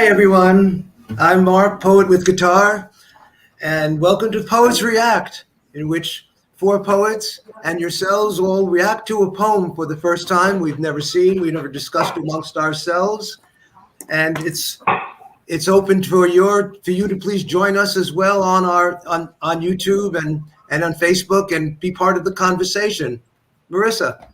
Hi, everyone. I'm Mark, poet with guitar, and welcome to Poets React, in which four poets and yourselves all react to a poem for the first time we've never seen, we've never discussed amongst ourselves, and it's open for you to please join us as well on YouTube and on Facebook and be part of the conversation. Marissa.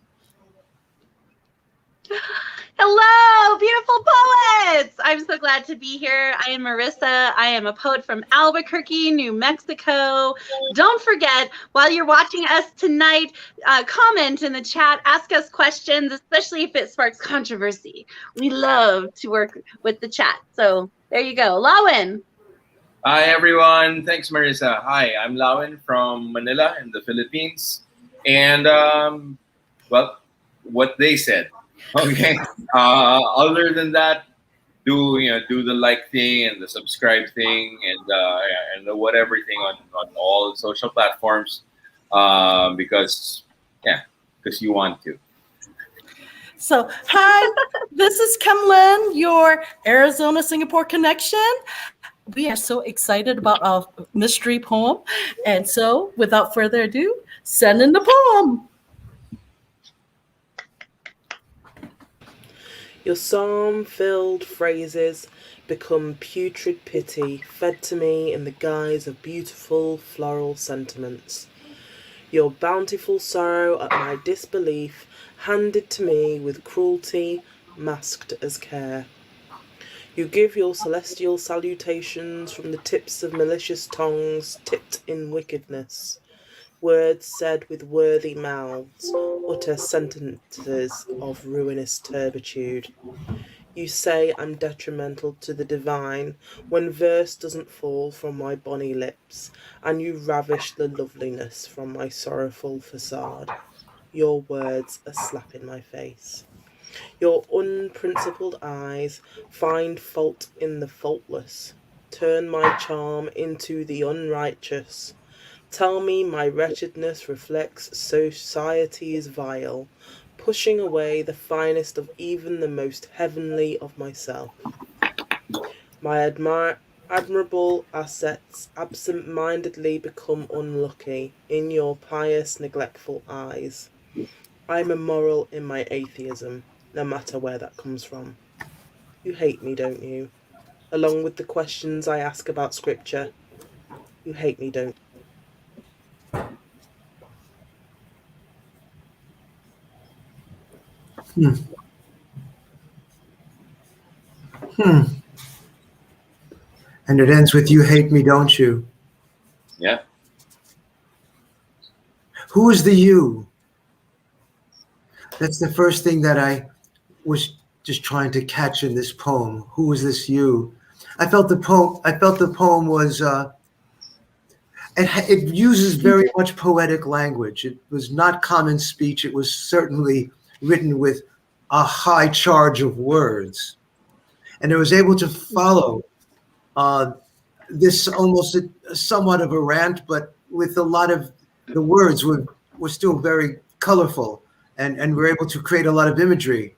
Hello, beautiful poets! I'm so glad to be here. I am Marissa. I am a poet from Albuquerque, New Mexico. Don't forget, while you're watching us tonight, comment in the chat, ask us questions, especially if it sparks controversy. We love to work with the chat. So there you go. Lawin. Hi, everyone. Thanks, Marissa. Hi, I'm Lawin from Manila in the Philippines. And, well, what they said. Okay. Other than that, do the like thing and the subscribe thing and the whatever thing on all social platforms because you want to. So, hi, this is Kemlyn, your Arizona-Singapore connection. We are so excited about our mystery poem. And so, without further ado, send in the poem. Your psalm-filled phrases become putrid pity, fed to me in the guise of beautiful floral sentiments. Your bountiful sorrow at my disbelief, handed to me with cruelty, masked as care. You give your celestial salutations from the tips of malicious tongues tipped in wickedness. Words said with worthy mouths utter sentences of ruinous turpitude. You say I'm detrimental to the divine when verse doesn't fall from my bonny lips, and you ravish the loveliness from my sorrowful facade. Your words a slap in my face. Your unprincipled eyes find fault in the faultless, turn my charm into the unrighteous. Tell me my wretchedness reflects society's vile, pushing away the finest of even the most heavenly of myself. My admirable assets absent-mindedly become unlucky in your pious, neglectful eyes. I'm immoral in my atheism, no matter where that comes from. You hate me, don't you? Along with the questions I ask about scripture. You hate me, don't you? And it ends with, you hate me, don't you? Yeah. Who is the you? That's the first thing that I was just trying to catch in this poem. Who is this you? I felt the poem was, it uses very much poetic language. It was not common speech. It was certainly written with a high charge of words. And it was able to follow this almost somewhat of a rant, but with a lot of the words were still very colorful and were able to create a lot of imagery.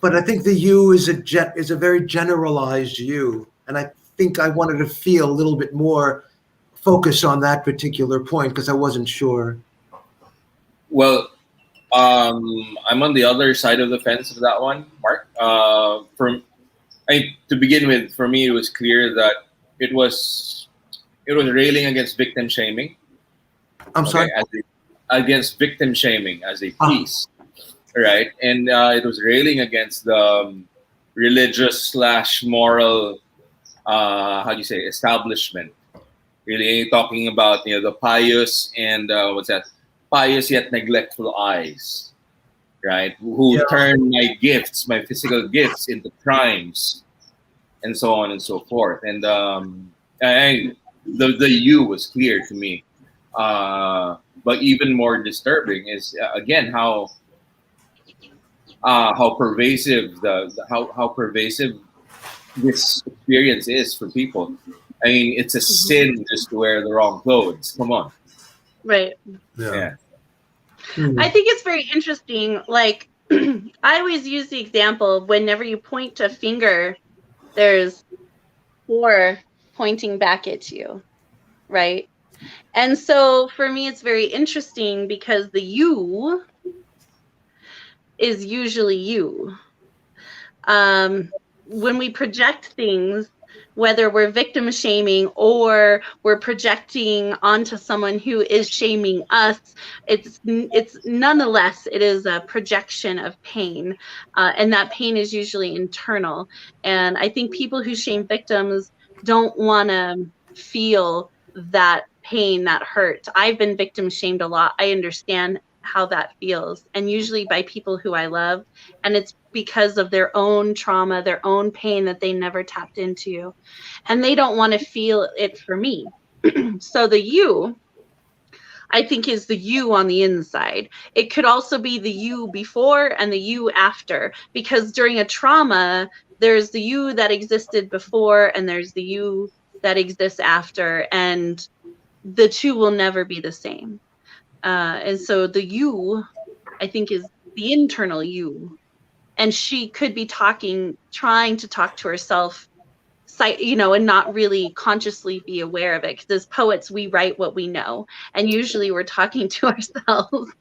But I think the you is a very generalized you. And I think I wanted to feel a little bit more focus on that particular point because I wasn't sure. Well, I'm on the other side of the fence of that one, Mark. To begin with, for me, it was clear that it was railing against victim shaming. I'm sorry? Against victim shaming as a piece, right? And it was railing against the religious / moral, establishment. Really talking about the pious and pious yet neglectful eyes, right? Who turn my gifts, my physical gifts, into crimes, and so on and so forth. And the you was clear to me. But even more disturbing is again how pervasive how pervasive this experience is for people. I mean, it's a sin just to wear the wrong clothes. Come on. Right. Yeah. I think it's very interesting. Like, I always use the example of whenever you point a finger there's 4 pointing back at you, right? And so for me, it's very interesting because the you is usually you. When we project things, whether we're victim shaming or we're projecting onto someone who is shaming us, it's nonetheless, it is a projection of pain. And that pain is usually internal. And I think people who shame victims don't want to feel that pain, that hurt. I've been victim shamed a lot. I understand how that feels, and usually by people who I love. And it's because of their own trauma, their own pain that they never tapped into. And they don't want to feel it for me. So the you, I think, is the you on the inside. It could also be the you before and the you after, because during a trauma, there's the you that existed before and there's the you that exists after, and the two will never be the same. And so the you, I think, is the internal you. And she could be trying to talk to herself, and not really consciously be aware of it. Because as poets, we write what we know. And usually we're talking to ourselves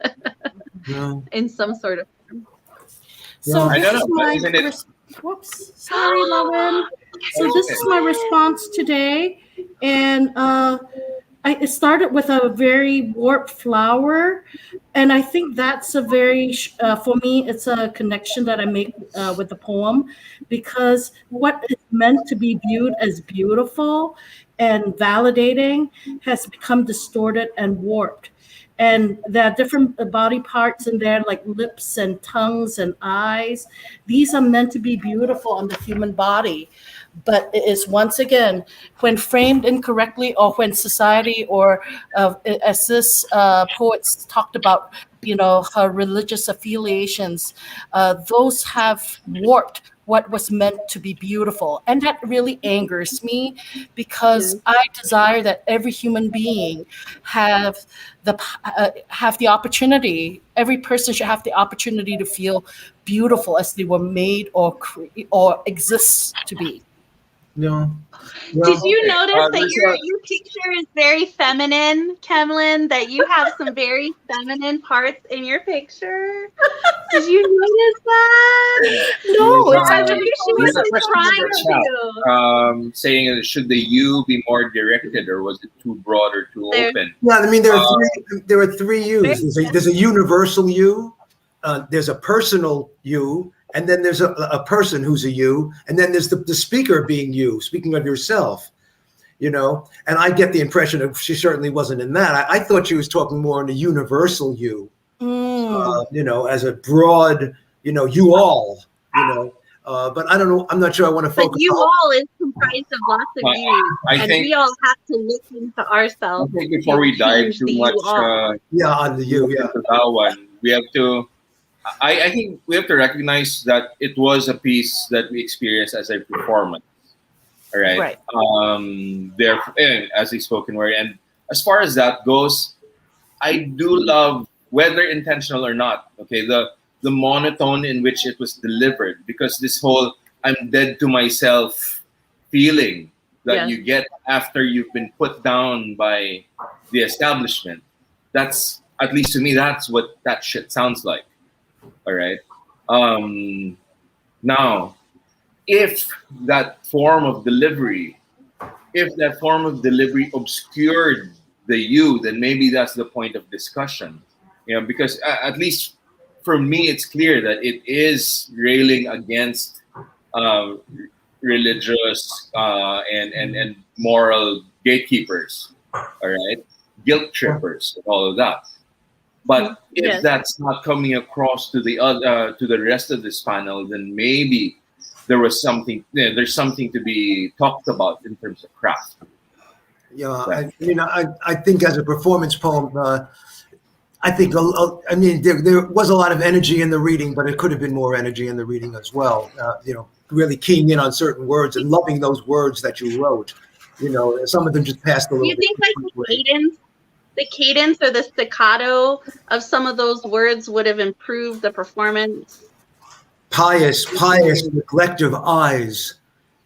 in some sort of form. So I this don't is know, my isn't it? whoops, sorry, Lauren. So this is my response today, and it started with a very warped flower, and I think that's a very for me, it's a connection that I make with the poem, because what is meant to be viewed as beautiful and validating has become distorted and warped. And there are different body parts in there, like lips and tongues and eyes. These are meant to be beautiful on the human body. But it is, once again, when framed incorrectly, or when society, or as this poets talked about, her religious affiliations, those have warped what was meant to be beautiful. And that really angers me, because I desire that every human being have the opportunity. Every person should have the opportunity to feel beautiful as they were made or exist to be. No. Did you notice that There's your picture is very feminine, Kemlyn? That you have some very feminine parts in your picture? Did you notice that? No, There's it's a- actually She there's a wasn't question trying in the to. chat, saying should the you be more directed, or was it too broad or too There- open? Yeah, I mean, there are three yous. There's a universal you, there's a personal you, and then there's a person who's a you, and then there's the speaker being you, speaking of yourself, And I get the impression that she certainly wasn't in that. I thought she was talking more on the universal you, as a broad, you all, but I don't know. I'm not sure I want to But focus you on. all is comprised of lots of yous, I and think- we all have to look into I ourselves. think before we dive change too the much you all. Yeah, on the you, yeah. into that one, we have to. I think we have to recognize that it was a piece that we experienced as a performance. All right. Right. Therefore, as a spoken word, and as far as that goes, I do love, whether intentional or not. Okay, the monotone in which it was delivered, because this whole "I'm dead to myself" feeling that you get after you've been put down by the establishment. That's, at least to me, that's what that shit sounds like. All right. Now, if that form of delivery obscured the you, then maybe that's the point of discussion. Because at least for me, it's clear that it is railing against religious and moral gatekeepers, all right, guilt trippers, and all of that. But if that's not coming across to the rest of this panel, then maybe there's something to be talked about in terms of craft. Yeah, I think as a performance poem, I think there was a lot of energy in the reading, but it could have been more energy in the reading as well. Really keying in on certain words and loving those words that you wrote. Some of them just passed a little bit. Do you think like the cadence or the staccato of some of those words would have improved the performance? Pious neglective eyes,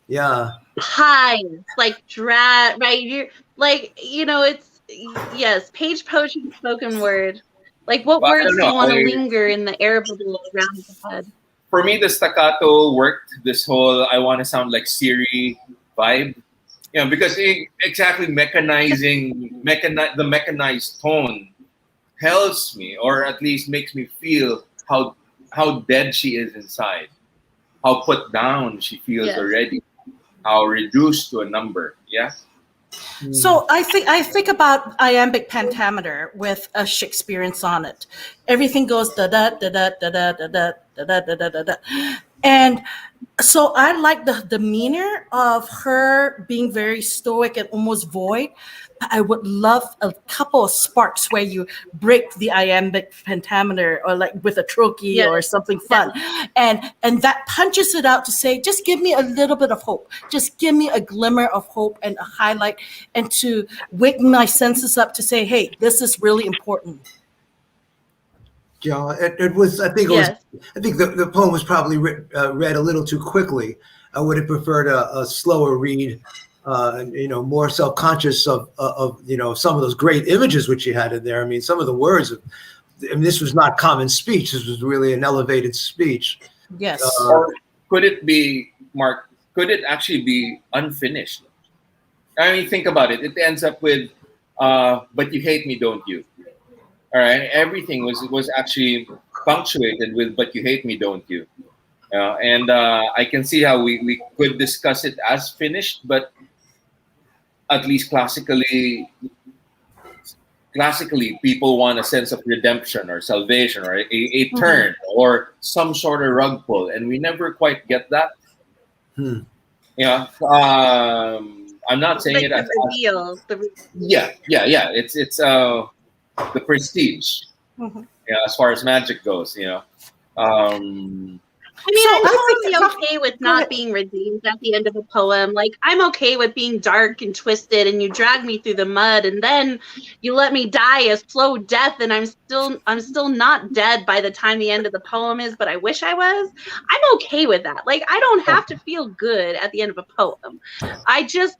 Yeah. Pies, like right? You're like, it's yes, page poetry, spoken word. Like, what Well, I words don't do know. you want to linger in the air bubble around the head? For me, the staccato worked. This whole I want to sound like Siri vibe, because exactly the mechanized tone tells me, or at least makes me feel how dead she is inside, how put down she feels Yes. already, how reduced to a number. Yeah. So I think about iambic pentameter with a Shakespearean sonnet. Everything goes da da da da da da da da da da da da da, and so I like the demeanor of her being very stoic and almost void. I would love a couple of sparks where you break the iambic pentameter, or like with a trochee Yes. or something fun, and that punches it out to say, just give me a little bit of hope, just give me a glimmer of hope and a highlight, and to wake my senses up to say, hey, this is really important. It was. I think it was. Yes. I think the poem was probably read a little too quickly. I would have preferred a slower read. More self-conscious of some of those great images which you had in there. I mean, some of the words. This was not common speech. This was really an elevated speech. Yes. Or could it be, Mark? Could it actually be unfinished? I mean, think about it. It ends up with, "But you hate me, don't you?" All right. Everything was actually punctuated with "But you hate me, don't you?" And I can see how we could discuss it as finished, but at least classically people want a sense of redemption or salvation, or a turn, or some sort of rug pull, and we never quite get that. I'm not saying Like it the as reveal. yeah. It's the prestige, as far as magic goes. I mean, So I'm I think- totally okay with Go ahead. not being redeemed at the end of a poem. Like, I'm okay with being dark and twisted, and you drag me through the mud, and then you let me die a slow death, and I'm still not dead by the time the end of the poem is, but I wish I was. I'm okay with that. Like, I don't have to feel good at the end of a poem. I just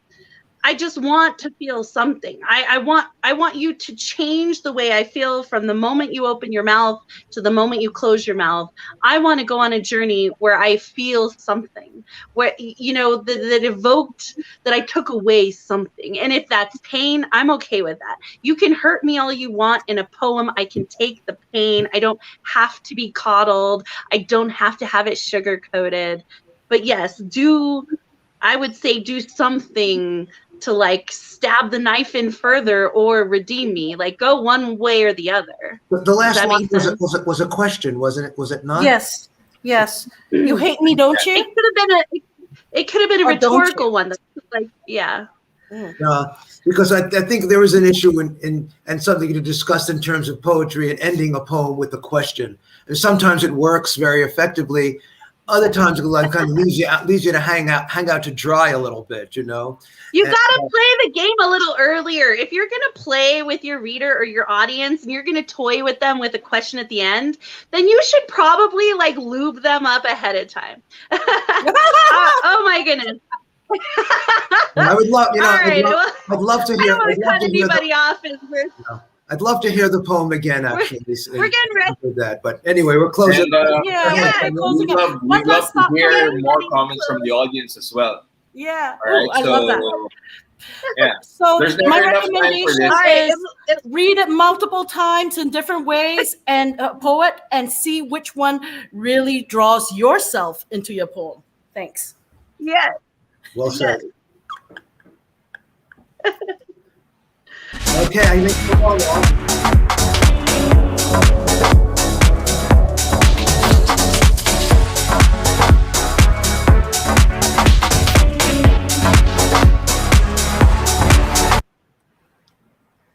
want to feel something. I want you to change the way I feel from the moment you open your mouth to the moment you close your mouth. I want to go on a journey where I feel something, where that evoked, that I took away something. And if that's pain, I'm okay with that. You can hurt me all you want in a poem. I can take the pain. I don't have to be coddled. I don't have to have it sugar coated. But yes, I would say do something to like stab the knife in further or redeem me. Like, go one way or the other. The last that line make sense? was a question, wasn't it? Was it not? Yes. You hate me, don't you? It could have been a Or don't you? rhetorical one. That's like, yeah. Because I think there was an issue and something to discuss in terms of poetry and ending a poem with a question. And sometimes it works very effectively. Other times it kind of leaves you to hang out to dry a little bit, You gotta play the game a little earlier. If you're gonna play with your reader or your audience and you're gonna toy with them with a question at the end, then you should probably like lube them up ahead of time. Oh my goodness. I would love, Right, I'd love to I hear. don't want to cut anybody off. I'd love to hear the poem again. Actually, We're getting ready. with that. But anyway, we're closing. Closing We'd up. love last to thought. hear more comments from the audience as well. Yeah. All right, I love that. Yeah. So There's my never enough time for recommendation this. is read it multiple times in different ways and poet, and see which one really draws yourself into your poem. Thanks. Yeah. Well said. Okay, I think we're all on.